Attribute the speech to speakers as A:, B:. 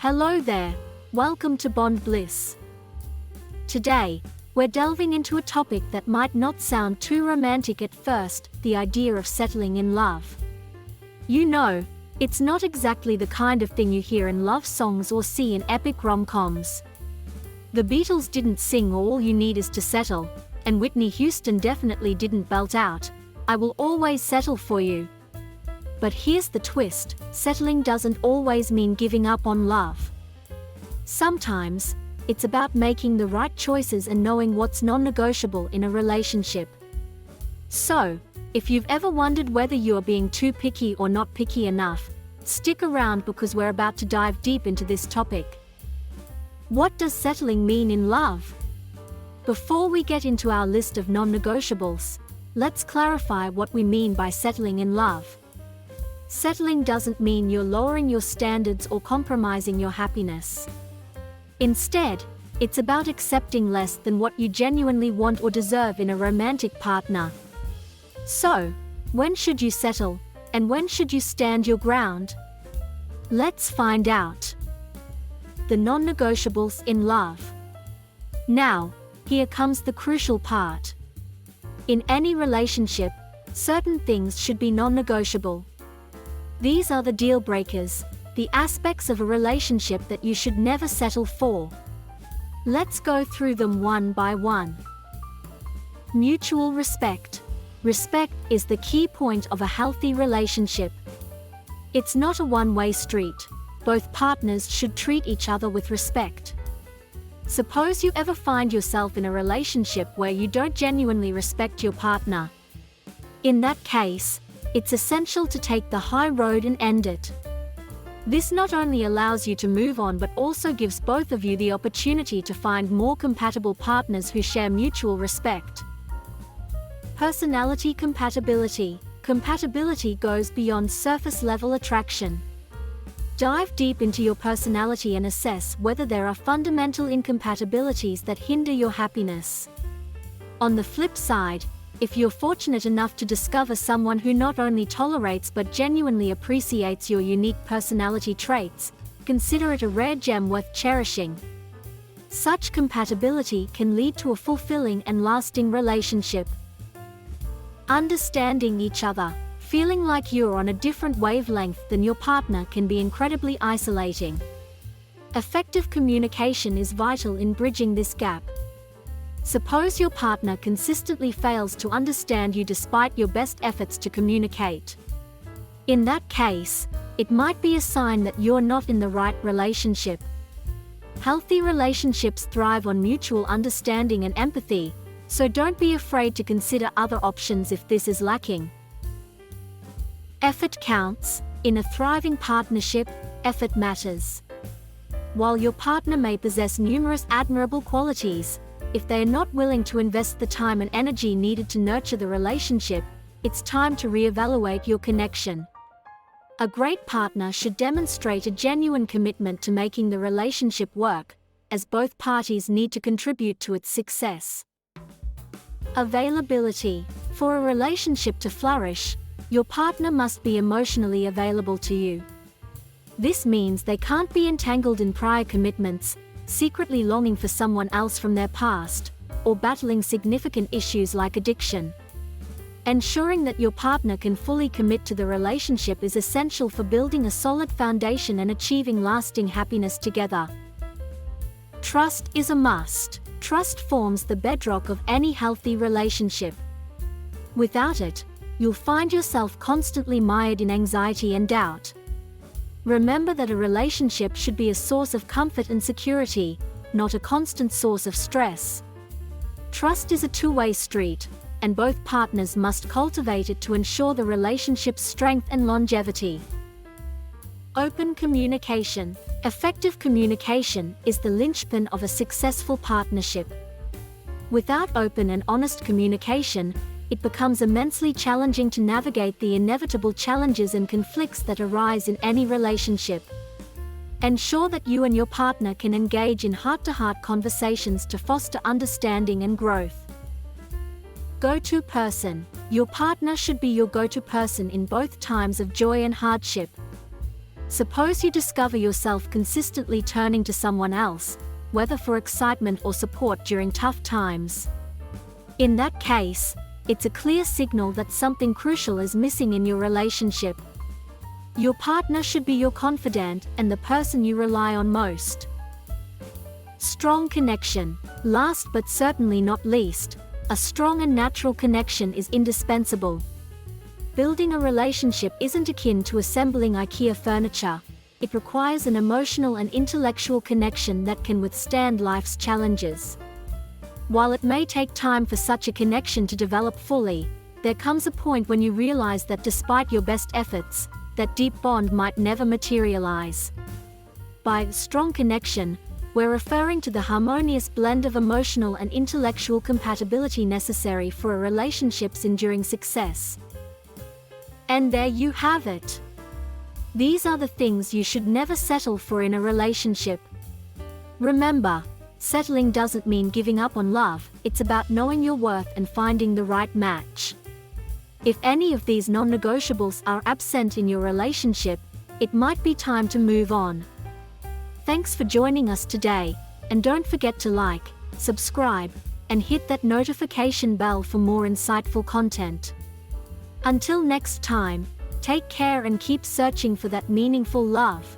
A: Hello there, welcome to BondBliss. Today, we're delving into a topic that might not sound too romantic at first, the idea of settling in love. You know, it's not exactly the kind of thing you hear in love songs or see in epic rom-coms. The Beatles didn't sing "All You Need Is to Settle," and Whitney Houston definitely didn't belt out, "I will always settle for you." But here's the twist, settling doesn't always mean giving up on love. Sometimes, it's about making the right choices and knowing what's non-negotiable in a relationship. So, if you've ever wondered whether you're being too picky or not picky enough, stick around because we're about to dive deep into this topic. What does settling mean in love? Before we get into our list of non-negotiables, let's clarify what we mean by settling in love. Settling doesn't mean you're lowering your standards or compromising your happiness. Instead, it's about accepting less than what you genuinely want or deserve in a romantic partner. So, when should you settle, and when should you stand your ground? Let's find out. The non-negotiables in love. Now, here comes the crucial part. In any relationship, certain things should be non-negotiable. These are the deal breakers, the aspects of a relationship that you should never settle for. Let's go through them one by one. Mutual respect. Respect is the key point of a healthy relationship. It's not a one-way street. Both partners should treat each other with respect. Suppose you ever find yourself in a relationship where you don't genuinely respect your partner. In that case, it's essential to take the high road and end it. This not only allows you to move on but also gives both of you the opportunity to find more compatible partners who share mutual respect. Personality compatibility. Compatibility goes beyond surface-level attraction. Dive deep into your personality and assess whether there are fundamental incompatibilities that hinder your happiness. On the flip side, if you're fortunate enough to discover someone who not only tolerates but genuinely appreciates your unique personality traits, consider it a rare gem worth cherishing. Such compatibility can lead to a fulfilling and lasting relationship. Understanding each other. Feeling like you're on a different wavelength than your partner can be incredibly isolating. Effective communication is vital in bridging this gap. Suppose your partner consistently fails to understand you despite your best efforts to communicate. In that case, it might be a sign that you're not in the right relationship. Healthy relationships thrive on mutual understanding and empathy, so don't be afraid to consider other options if this is lacking. Effort counts. In a thriving partnership, effort matters. While your partner may possess numerous admirable qualities, if they are not willing to invest the time and energy needed to nurture the relationship, it's time to reevaluate your connection. A great partner should demonstrate a genuine commitment to making the relationship work, as both parties need to contribute to its success. Availability. For a relationship to flourish, your partner must be emotionally available to you. This means they can't be entangled in prior commitments, secretly longing for someone else from their past, or battling significant issues like addiction. Ensuring that your partner can fully commit to the relationship is essential for building a solid foundation and achieving lasting happiness together. Trust is a must. Trust forms the bedrock of any healthy relationship. Without it, you'll find yourself constantly mired in anxiety and doubt. Remember that a relationship should be a source of comfort and security, not a constant source of stress. Trust is a two-way street, and both partners must cultivate it to ensure the relationship's strength and longevity. Open communication. Effective communication is the linchpin of a successful partnership. Without open and honest communication, it becomes immensely challenging to navigate the inevitable challenges and conflicts that arise in any relationship. Ensure that you and your partner can engage in heart-to-heart conversations to foster understanding and growth. Go-to person. Your partner should be your go-to person in both times of joy and hardship. Suppose you discover yourself consistently turning to someone else, whether for excitement or support during tough times. In that case, it's a clear signal that something crucial is missing in your relationship. Your partner should be your confidant and the person you rely on most. Strong connection. Last but certainly not least, a strong and natural connection is indispensable. Building a relationship isn't akin to assembling IKEA furniture. It requires an emotional and intellectual connection that can withstand life's challenges. While it may take time for such a connection to develop fully, there comes a point when you realize that despite your best efforts, that deep bond might never materialize. By strong connection, we're referring to the harmonious blend of emotional and intellectual compatibility necessary for a relationship's enduring success. And there you have it. These are the things you should never settle for in a relationship. Remember, settling doesn't mean giving up on love, it's about knowing your worth and finding the right match. If any of these non-negotiables are absent in your relationship, it might be time to move on. Thanks for joining us today, and don't forget to like, subscribe, and hit that notification bell for more insightful content. Until next time, take care and keep searching for that meaningful love.